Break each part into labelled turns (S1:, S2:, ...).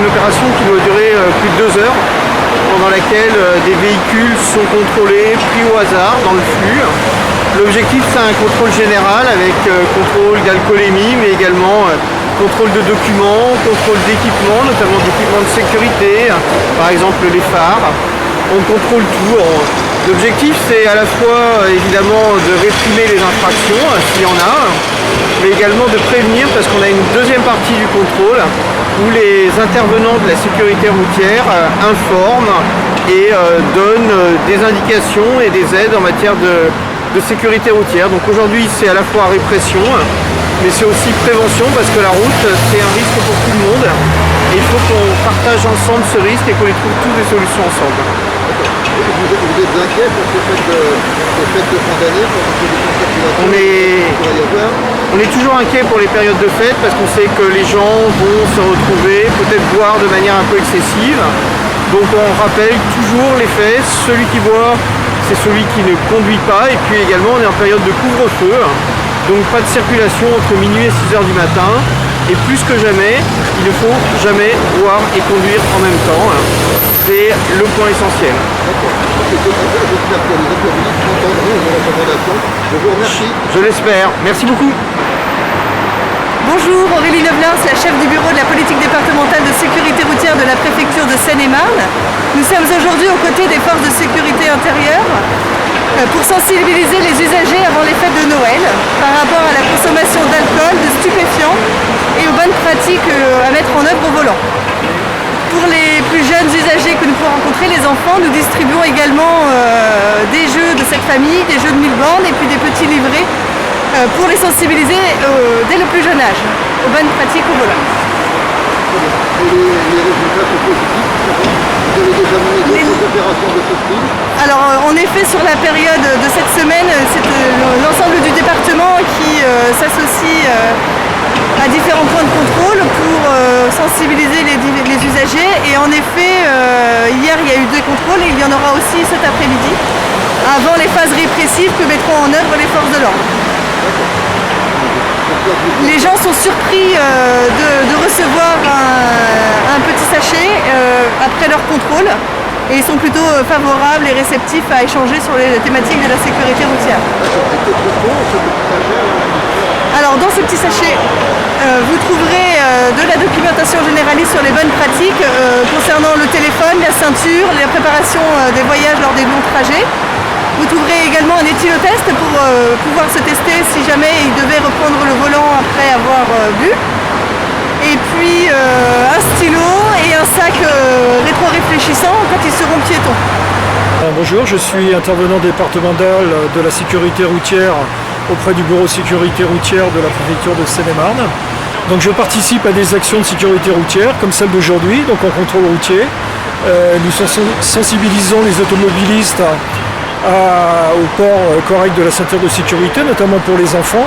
S1: opération qui doit durer plus de 2 heures, pendant laquelle des véhicules sont contrôlés, pris au hasard dans le flux. L'objectif, c'est un contrôle général avec contrôle d'alcoolémie, mais également contrôle de documents, contrôle d'équipements, notamment d'équipements de sécurité, par exemple les phares. On contrôle tout. L'objectif, c'est à la fois évidemment de réprimer les infractions, s'il y en a, mais également de prévenir, parce qu'on a une deuxième partie du contrôle où les intervenants de la sécurité routière informent et donnent des indications et des aides en matière de sécurité routière. Donc aujourd'hui, c'est à la fois répression, mais c'est aussi prévention, parce que la route, c'est un risque pour tout le monde. Et il faut qu'on partage ensemble ce risque et qu'on y trouve tous des solutions ensemble.
S2: Vous êtes inquiet pour ces fêtes de fin d'année, pour ces
S1: on est toujours inquiet pour les périodes de fête, parce qu'on sait que les gens vont se retrouver, peut-être boire de manière un peu excessive. Donc on rappelle toujours les faits, celui qui boit, c'est celui qui ne conduit pas, et puis également on est en période de couvre-feu, donc pas de circulation entre minuit et 6 h du matin, et plus que jamais, il ne faut jamais boire et conduire en même temps, c'est le point essentiel.
S2: D'accord. J'espère que les automobilistes entendront vos recommandations. Je vous remercie.
S1: Je l'espère. Merci beaucoup.
S3: Bonjour, Aurélie Levelin, la chef du bureau de la politique départementale de sécurité routière de la préfecture de Seine-et-Marne. Nous sommes aujourd'hui aux côtés des forces de sécurité intérieure pour sensibiliser les usagers avant les fêtes de Noël par rapport à la consommation d'alcool, de stupéfiants et aux bonnes pratiques à mettre en œuvre au volant. Pour les plus jeunes usagers que nous pouvons rencontrer, les enfants, nous distribuons également des jeux de cette famille, des jeux de 1000 bornes et puis des petits livrets pour les sensibiliser dès le plus jeune âge aux bonnes pratiques au volant.
S2: Et les résultats sont positifs. Vous avez déjà mené d'autres opérations de ce style?
S3: Alors en effet, sur la période de cette semaine, c'est l'ensemble du département qui s'associe à différents points de contrôle pour sensibiliser les usagers. Et en effet, hier il y a eu 2 contrôles et il y en aura aussi cet après-midi, avant les phases répressives que mettront en œuvre les forces de l'ordre. Les gens sont surpris de recevoir un petit sachet après leur contrôle et ils sont plutôt favorables et réceptifs à échanger sur les thématiques de la sécurité routière. Alors dans ce petit sachet, vous trouverez de la documentation généraliste sur les bonnes pratiques concernant le téléphone, la ceinture, la préparation des voyages lors des longs trajets. Vous trouverez également un éthylotest pour pouvoir se tester si jamais ils devaient reprendre le volant après avoir bu. Et puis un stylo et un sac rétro-réfléchissant quand ils seront piétons.
S4: Bonjour, je suis intervenant départemental de la sécurité routière auprès du bureau sécurité routière de la préfecture de Seine-et-Marne. Donc je participe à des actions de sécurité routière comme celle d'aujourd'hui, donc en contrôle routier. Nous sensibilisons les automobilistes au port correct de la ceinture de sécurité, notamment pour les enfants.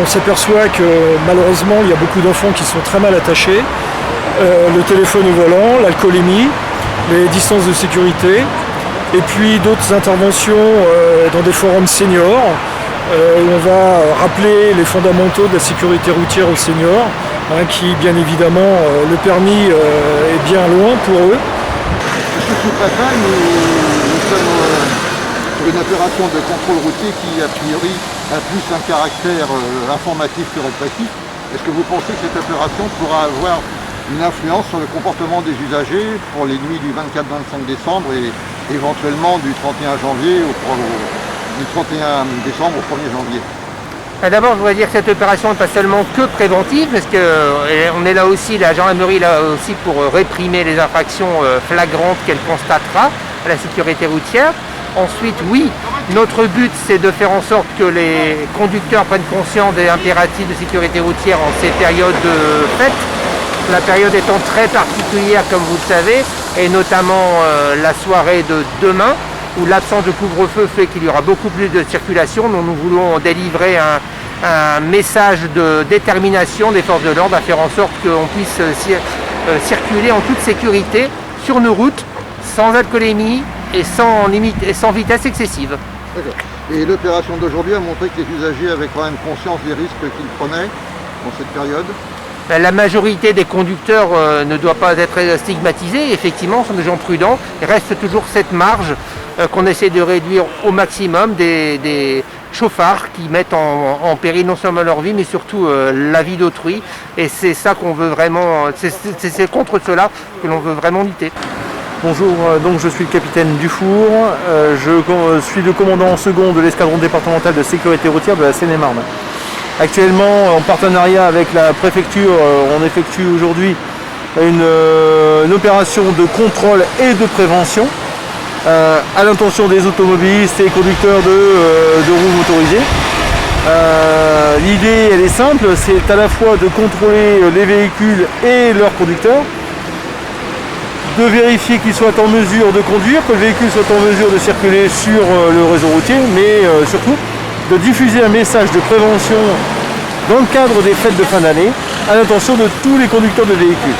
S4: On s'aperçoit que malheureusement il y a beaucoup d'enfants qui sont très mal attachés. Le téléphone au volant, l'alcoolémie, les distances de sécurité, et puis d'autres interventions dans des forums seniors où on va rappeler les fondamentaux de la sécurité routière aux seniors, qui bien évidemment le permis est bien loin pour eux.
S2: Monsieur le sous-préfet, nous sommes sur une opération de contrôle routier qui a priori a plus un caractère informatif que répressif. Est-ce que vous pensez que cette opération pourra avoir une influence sur le comportement des usagers pour les nuits du 24-25 décembre et éventuellement du 31 janvier du 31 décembre au 1er janvier?
S5: D'abord, je voudrais dire que cette opération n'est pas seulement que préventive, parce qu'on est là aussi, la gendarmerie est là aussi pour réprimer les infractions flagrantes qu'elle constatera à la sécurité routière. Ensuite, oui, notre but, c'est de faire en sorte que les conducteurs prennent conscience des impératifs de sécurité routière en ces périodes de fête. La période étant très particulière, comme vous le savez, et notamment la soirée de demain, où l'absence de couvre-feu fait qu'il y aura beaucoup plus de circulation. Donc nous voulons délivrer un message de détermination des forces de l'ordre à faire en sorte qu'on puisse circuler en toute sécurité sur nos routes, sans alcoolémie et sans vitesse excessive.
S2: D'accord. Et l'opération d'aujourd'hui a montré que les usagers avaient quand même conscience des risques qu'ils prenaient dans cette période?
S5: La majorité des conducteurs ne doit pas être stigmatisée. Effectivement, ce sont des gens prudents. Il reste toujours cette marge qu'on essaie de réduire au maximum des chauffards qui mettent en péril non seulement leur vie, mais surtout la vie d'autrui. Et c'est ça qu'on veut vraiment, c'est contre cela que l'on veut vraiment lutter.
S6: Bonjour, donc je suis le capitaine Dufour, je suis le commandant second de l'escadron départemental de sécurité routière de la Seine-et-Marne. Actuellement, en partenariat avec la préfecture, on effectue aujourd'hui une opération de contrôle et de prévention à l'intention des automobilistes et conducteurs de roues motorisées. L'idée, elle est simple, c'est à la fois de contrôler les véhicules et leurs conducteurs, de vérifier qu'ils soient en mesure de conduire, que le véhicule soit en mesure de circuler sur le réseau routier, mais surtout de diffuser un message de prévention dans le cadre des fêtes de fin d'année à l'intention de tous les conducteurs de véhicules.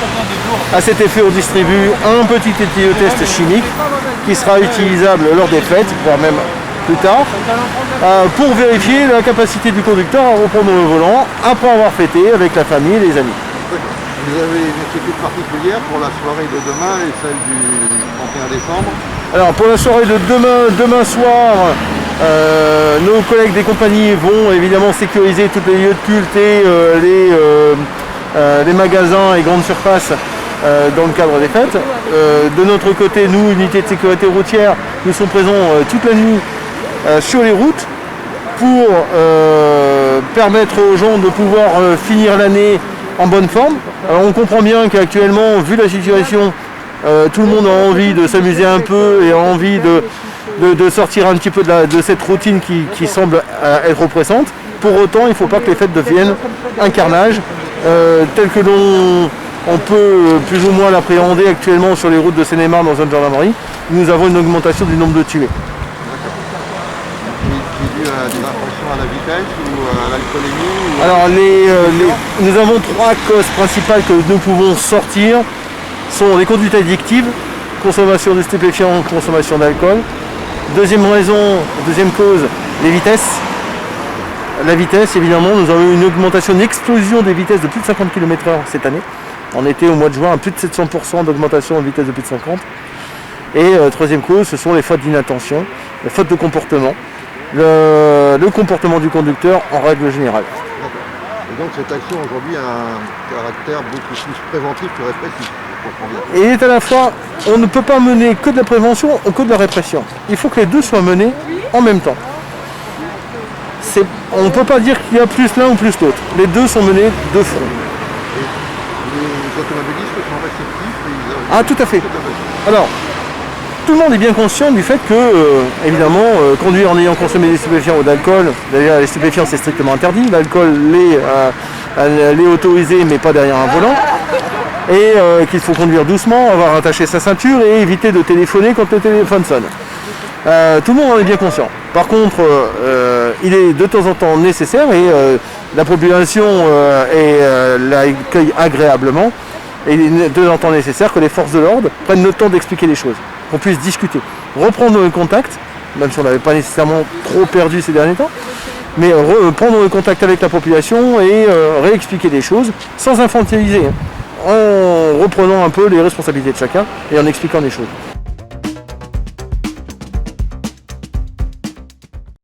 S6: À cet effet, on distribue un petit éthylotest chimique qui sera utilisable lors des fêtes, voire même plus tard, pour vérifier la capacité du conducteur à reprendre le volant après avoir fêté avec la famille et les amis.
S2: Vous avez une inquiétude particulière pour la soirée de demain et celle du 31 décembre?
S6: Alors pour la soirée de demain soir, nos collègues des compagnies vont évidemment sécuriser tous les lieux de culte et les magasins et grandes surfaces dans le cadre des fêtes. De notre côté, nous, unité de sécurité routière, nous sommes présents toute la nuit sur les routes pour permettre aux gens de pouvoir finir l'année en bonne forme. Alors on comprend bien qu'actuellement, vu la situation, tout le monde a envie de s'amuser un peu et a envie de sortir un petit peu de cette routine qui semble être oppressante. Pour autant, il ne faut pas que les fêtes deviennent un carnage tel que on peut plus ou moins l'appréhender actuellement sur les routes de Seine-et-Marne dans zone gendarmerie. Nous avons une augmentation du nombre de tués.
S2: Qui est dû à des infractions à la vitesse ou à l'alcoolémie?
S6: Alors nous avons trois causes principales que nous pouvons sortir. Sont les conduites addictives, consommation de stupéfiants, consommation d'alcool. Deuxième cause, les vitesses. La vitesse, évidemment, nous avons eu une augmentation, une explosion des vitesses de plus de 50 km/h cette année. On était au mois de juin à plus de 700% d'augmentation de vitesse de plus de 50. Et troisième cause, ce sont les fautes d'inattention, les fautes de comportement, le comportement du conducteur en règle générale.
S2: Et donc cette action aujourd'hui a un caractère beaucoup plus préventif que répressif.
S6: Et il est à la fois, on ne peut pas mener que de la prévention ou que de la répression. Il faut que les deux soient menés en même temps. On ne peut pas dire qu'il y a plus l'un ou plus l'autre. Les deux sont menés de front.
S2: Les automobilistes sont réceptifs?
S6: Ah, tout à fait. Alors, tout le monde est bien conscient du fait que, évidemment, conduire en ayant consommé des stupéfiants ou d'alcool, d'ailleurs les stupéfiants c'est strictement interdit, l'alcool l'est autorisé mais pas derrière un volant, et qu'il faut conduire doucement, avoir attaché sa ceinture et éviter de téléphoner quand le téléphone sonne. Tout le monde en est bien conscient. Par contre, il est de temps en temps nécessaire, et la population l'accueille agréablement, et il est de temps en temps nécessaire que les forces de l'ordre prennent le temps d'expliquer les choses, qu'on puisse discuter, reprendre le contact, même si on n'avait pas nécessairement trop perdu ces derniers temps, mais prendre le contact avec la population et réexpliquer des choses sans infantiliser, en reprenant un peu les responsabilités de chacun et en expliquant des choses.